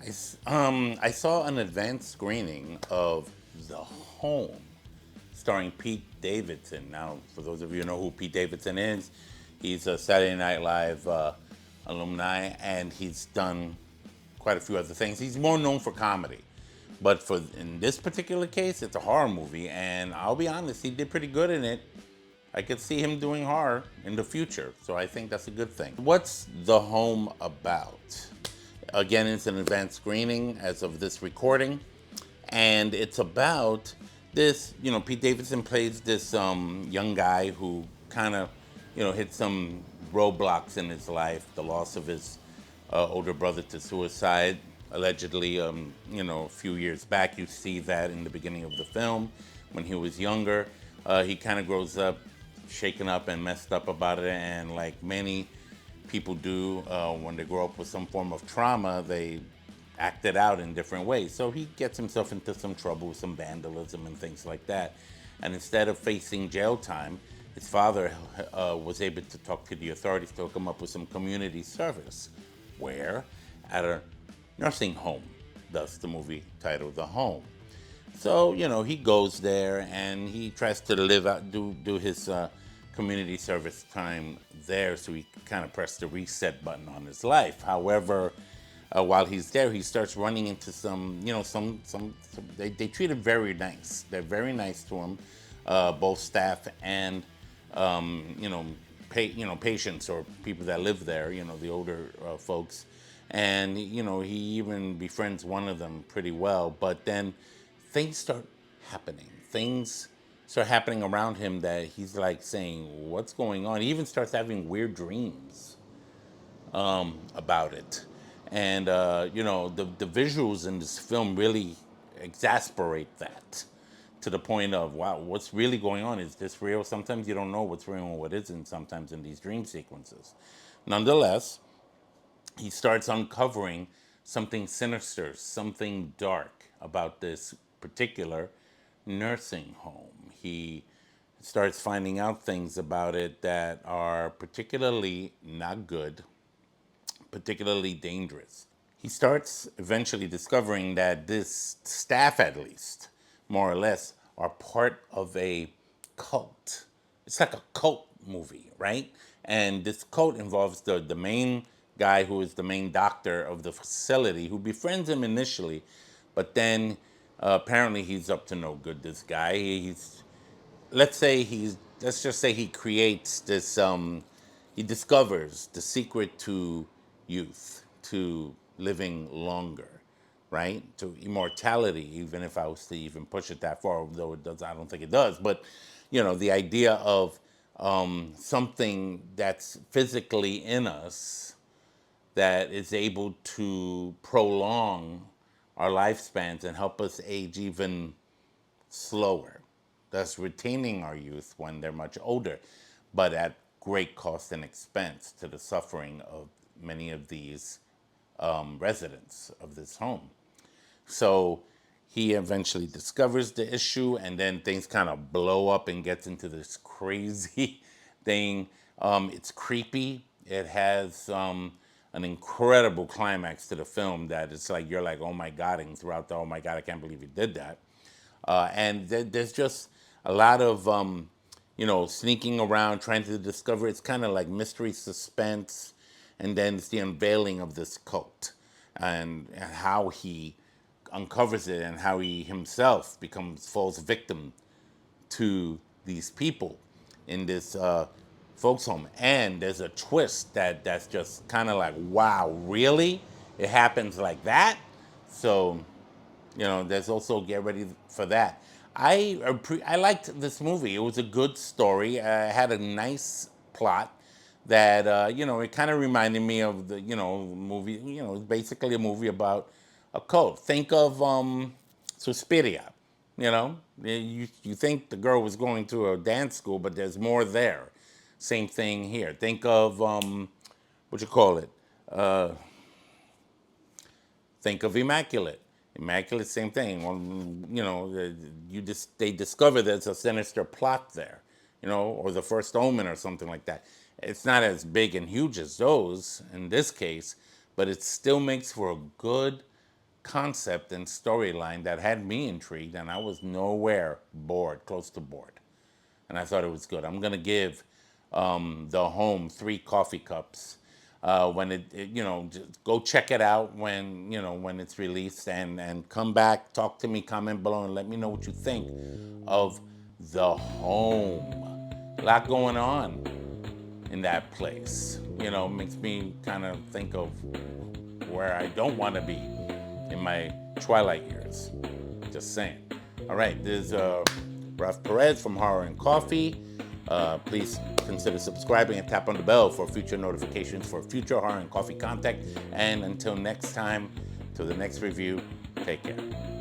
I saw an advanced screening of The Home, starring Pete Davidson. Now, for those of you who know who Pete Davidson is, he's a Saturday Night Live alumni, and he's done quite a few other things. He's more known for comedy, but for in this particular case, it's a horror movie, and I'll be honest, he did pretty good in it. I could see him doing horror in the future, so I think that's a good thing. What's The Home about? Again, it's an advanced screening as of this recording, and it's about this. Pete Davidson plays this young guy who kind of, hit some roadblocks in his life. The loss of his older brother to suicide, allegedly, a few years back. You see that in the beginning of the film when he was younger. He kind of grows up shaken up and messed up about it, and like many people do when they grow up with some form of trauma, they act it out in different ways. So he gets himself into some trouble, some vandalism and things like that. And instead of facing jail time, his father was able to talk to the authorities to hook him up with some community service, where at a nursing home, thus the movie title, The Home. So, he goes there and he tries to live out, do his community service time there, so he kind of pressed the reset button on his life. However, while he's there, he starts running into some, they treat him very nice. They're very nice to him, both staff and, patients or people that live there, the older folks. And, he even befriends one of them pretty well. But then things start happening. Things start happening around him that he's like saying, what's going on? He even starts having weird dreams about it. And, the visuals in this film really exasperate that to the point of, wow, what's really going on? Is this real? Sometimes you don't know what's real and what isn't sometimes in these dream sequences. Nonetheless, he starts uncovering something sinister, something dark about this particular nursing home. He starts finding out things about it that are particularly not good, particularly dangerous. He starts eventually discovering that this staff, at least, more or less, are part of a cult. It's like a cult movie, right? And this cult involves the main guy who is the main doctor of the facility, who befriends him initially, but then apparently he's up to no good. This guy, let's just say he creates this. He discovers the secret to youth, to living longer, right? To immortality, even if I was to even push it that far, although it does, I don't think it does. But, the idea of something that's physically in us that is able to prolong our lifespans and help us age even slower, thus retaining our youth when they're much older, but at great cost and expense to the suffering of many of these residents of this home. So he eventually discovers the issue, and then things kind of blow up and gets into this crazy thing. It's creepy. It has an incredible climax to the film that it's like you're like, oh my god, and throughout the oh my god, I can't believe he did that. And there's just a lot of sneaking around, trying to discover. It's kind of like mystery suspense, and then it's the unveiling of this cult and how he uncovers it and how he himself falls victim to these people in this folks home. And there's a twist that's just kind of like, wow, really? It happens like that? So, there's also get ready for that. I liked this movie. It was a good story. It had a nice plot that it kind of reminded me of the movie. It's basically a movie about a cult. Think of Suspiria. You think the girl was going to a dance school, but there's more there. Same thing here. Think of what you call it. Think of Immaculate. Immaculate, same thing. Well, they discover there's a sinister plot there, or The First Omen or something like that. It's not as big and huge as those in this case, but it still makes for a good concept and storyline that had me intrigued, and I was nowhere bored, close to bored. And I thought it was good. I'm gonna give The Home 3 coffee cups when just go check it out when it's released, and come back, talk to me, comment below, and let me know what you think of The Home. A lot going on in that place. Makes me kind of think of where I don't want to be in my twilight years. Just saying. All right, there's Ralph Perez from Horror and Coffee. Please consider subscribing and tap on the bell for future notifications for future Horror and Coffee content. And until next time, till the next review, take care.